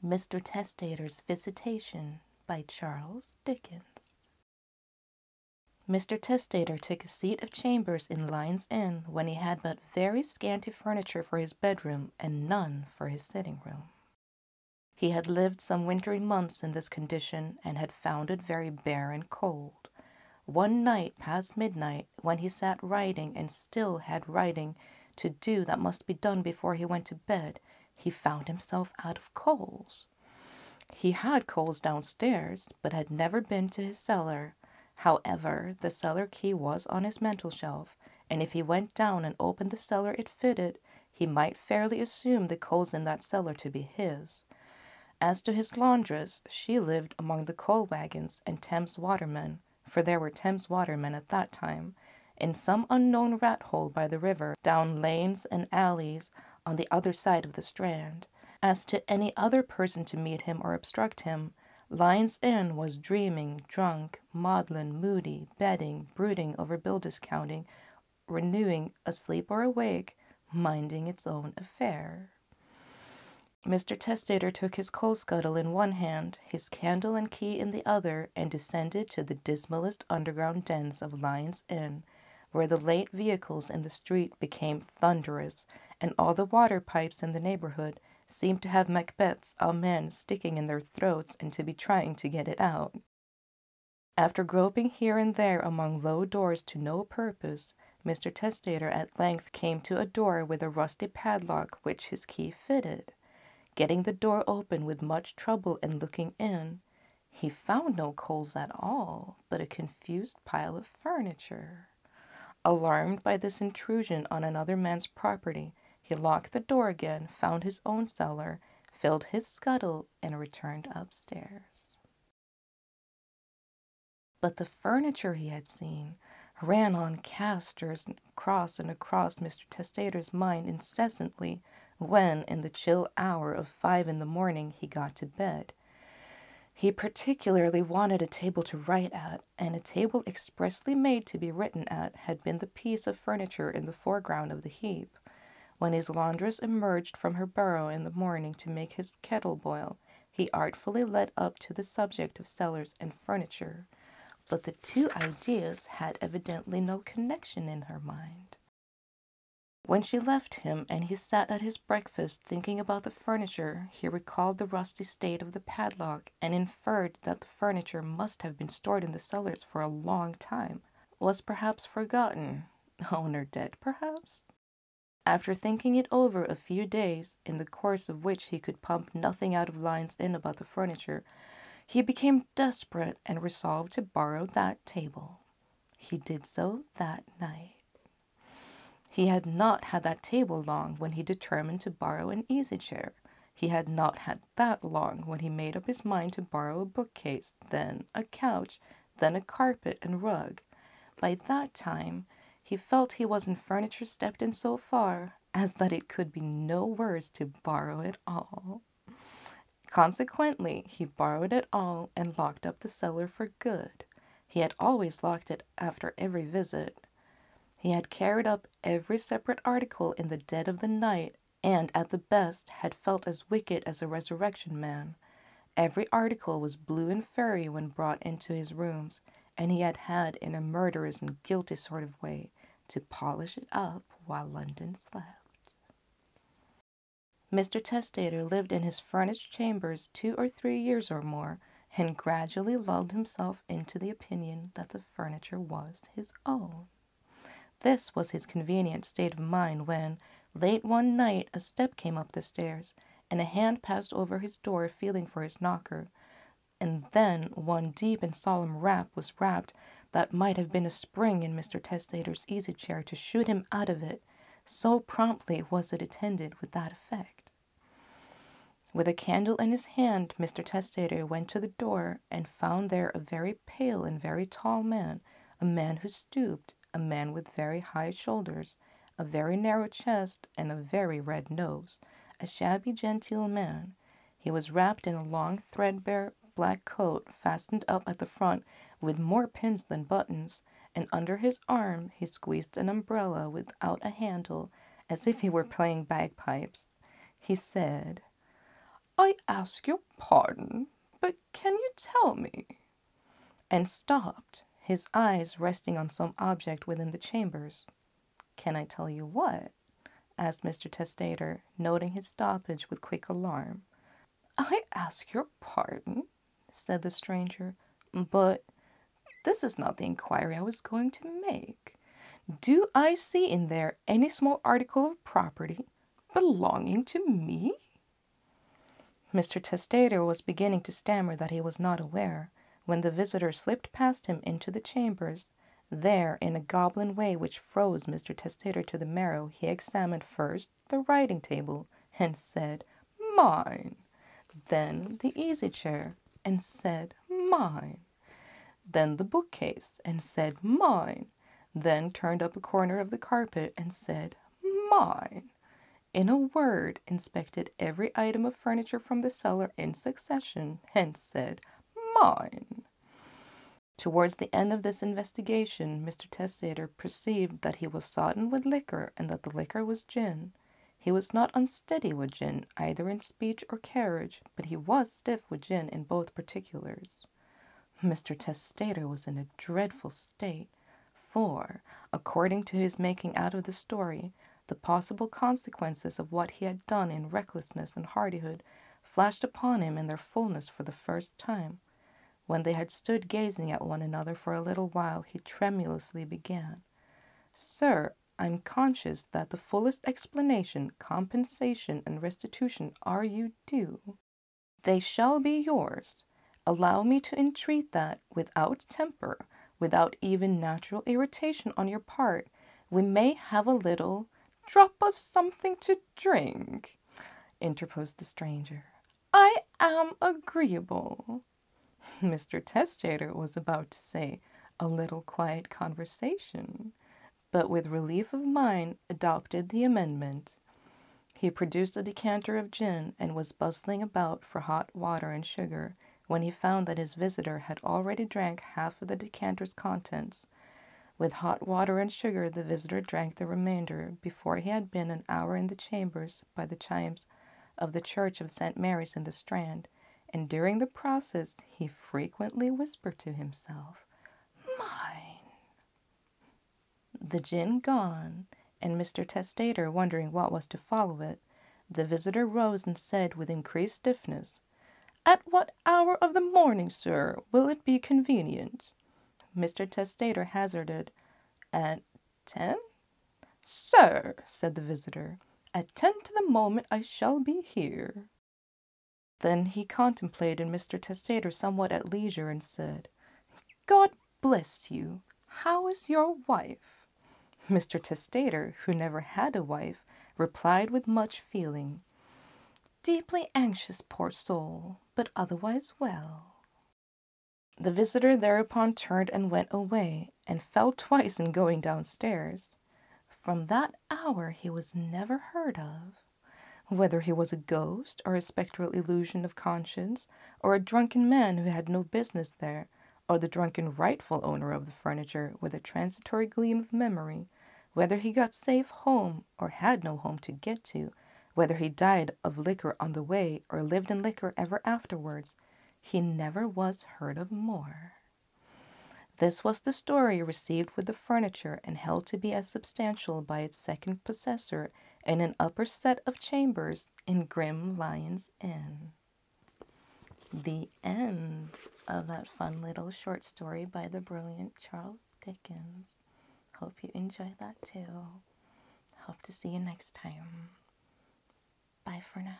Mr. Testator's Visitation by Charles Dickens. Mr. Testator took a seat of chambers in Lyne's Inn when he had but very scanty furniture for his bedroom and none for his sitting room. He had lived some wintry months in this condition and had found it very bare and cold. One night past midnight, when he sat writing and still had writing to do that must be done before he went to bed, he found himself out of coals. He had coals downstairs, but had never been to his cellar. However, the cellar key was on his mantel shelf, and if he went down and opened the cellar it fitted, he might fairly assume the coals in that cellar to be his. As to his laundress, she lived among the coal wagons and Thames watermen, for there were Thames watermen at that time, in some unknown rat hole by the river, down lanes and alleys on the other side of the Strand. As to any other person to meet him or obstruct him, Lyne's Inn was dreaming, drunk, maudlin, moody, betting, brooding over bill discounting, renewing, asleep or awake, minding its own affair. Mr. Testator took his coal scuttle in one hand, his candle and key in the other, and descended to the dismalest underground dens of Lyne's Inn, where the late vehicles in the street became thunderous, and all the water pipes in the neighborhood seemed to have Macbeth's amen sticking in their throats and to be trying to get it out. After groping here and there among low doors to no purpose, Mr. Testator at length came to a door with a rusty padlock which his key fitted. Getting the door open with much trouble and looking in, he found no coals at all, but a confused pile of furniture. Alarmed by this intrusion on another man's property, he locked the door again, found his own cellar, filled his scuttle, and returned upstairs. But the furniture he had seen ran on casters across and across Mr. Testator's mind incessantly when, in the chill hour of 5 in the morning, he got to bed. He particularly wanted a table to write at, and a table expressly made to be written at had been the piece of furniture in the foreground of the heap. When his laundress emerged from her burrow in the morning to make his kettle boil, he artfully led up to the subject of cellars and furniture. But the two ideas had evidently no connection in her mind. When she left him and he sat at his breakfast thinking about the furniture, he recalled the rusty state of the padlock and inferred that the furniture must have been stored in the cellars for a long time, was perhaps forgotten, owner dead perhaps. After thinking it over a few days, in the course of which he could pump nothing out of Lyne's Inn about the furniture, he became desperate and resolved to borrow that table. He did so that night. He had not had that table long when he determined to borrow an easy-chair. He had not had that long when he made up his mind to borrow a bookcase, then a couch, then a carpet and rug. By that time, he felt he was in furniture stepped in so far as that it could be no worse to borrow it all. Consequently, he borrowed it all and locked up the cellar for good. He had always locked it after every visit. He had carried up every separate article in the dead of the night, and at the best had felt as wicked as a resurrection man. Every article was blue and furry when brought into his rooms, and he had had, in a murderous and guilty sort of way, to polish it up while London slept. Mr. Testator lived in his furnished chambers 2 or 3 years or more, and gradually lulled himself into the opinion that the furniture was his own. This was his convenient state of mind when, late one night, a step came up the stairs, and a hand passed over his door feeling for his knocker, and then one deep and solemn rap was rapped that might have been a spring in Mr. Testator's easy-chair to shoot him out of it, so promptly was it attended with that effect. With a candle in his hand, Mr. Testator went to the door, and found there a very pale and very tall man, a man who stooped, a man with very high shoulders, a very narrow chest, and a very red nose, a shabby genteel man. He was wrapped in a long threadbare black coat fastened up at the front with more pins than buttons, and under his arm he squeezed an umbrella without a handle, as if he were playing bagpipes. He said, I ask your pardon, but can you tell me? And stopped, his eyes resting on some object within the chambers. Can I tell you what? Asked Mr. Testator, noting his stoppage with quick alarm. I ask your pardon, said the stranger, but this is not the inquiry I was going to make. Do I see in there any small article of property belonging to me? Mr. Testator was beginning to stammer that he was not aware, when the visitor slipped past him into the chambers. There, in a goblin way which froze Mr. Testator to the marrow, he examined first the writing table, and said, Mine. Then the easy-chair, and said, Mine. Then the bookcase, and said, Mine. Then turned up a corner of the carpet, and said, Mine. In a word, inspected every item of furniture from the cellar in succession, and said, Mine. Towards the end of this investigation, Mr. Testator perceived that he was sodden with liquor, and that the liquor was gin. He was not unsteady with gin, either in speech or carriage, but he was stiff with gin in both particulars. Mr. Testator was in a dreadful state, for, according to his making out of the story, the possible consequences of what he had done in recklessness and hardihood flashed upon him in their fullness for the first time. When they had stood gazing at one another for a little while, he tremulously began, Sir, I'm conscious that the fullest explanation, compensation, and restitution are you due. They shall be yours. Allow me to entreat that, without temper, without even natural irritation on your part, we may have a little drop of something to drink, interposed the stranger. I am agreeable. Mr. Testator was about to say, a little quiet conversation, but with relief of mind adopted the amendment. He produced a decanter of gin, and was bustling about for hot water and sugar, when he found that his visitor had already drank half of the decanter's contents. With hot water and sugar the visitor drank the remainder, before he had been an hour in the chambers, by the chimes of the church of St. Mary's in the Strand, and during the process he frequently whispered to himself, Mine. The gin gone, and Mr. Testator wondering what was to follow it, the visitor rose and said with increased stiffness, At what hour of the morning, sir, will it be convenient? Mr. Testator hazarded, At 10? Sir, said the visitor, at 10 to the moment I shall be here. Then he contemplated Mr. Testator somewhat at leisure, and said, God bless you. How is your wife? Mr. Testator, who never had a wife, replied with much feeling, Deeply anxious, poor soul, but otherwise well. The visitor thereupon turned and went away, and fell twice in going downstairs. From that hour he was never heard of. Whether he was a ghost, or a spectral illusion of conscience, or a drunken man who had no business there, or the drunken rightful owner of the furniture with a transitory gleam of memory, whether he got safe home, or had no home to get to, whether he died of liquor on the way, or lived in liquor ever afterwards, he never was heard of more. This was the story received with the furniture, and held to be as substantial by its second possessor in an upper set of chambers in grim Lyon's Inn. The end of that fun little short story by the brilliant Charles Dickens. Hope you enjoyed that too. Hope to see you next time. Bye for now.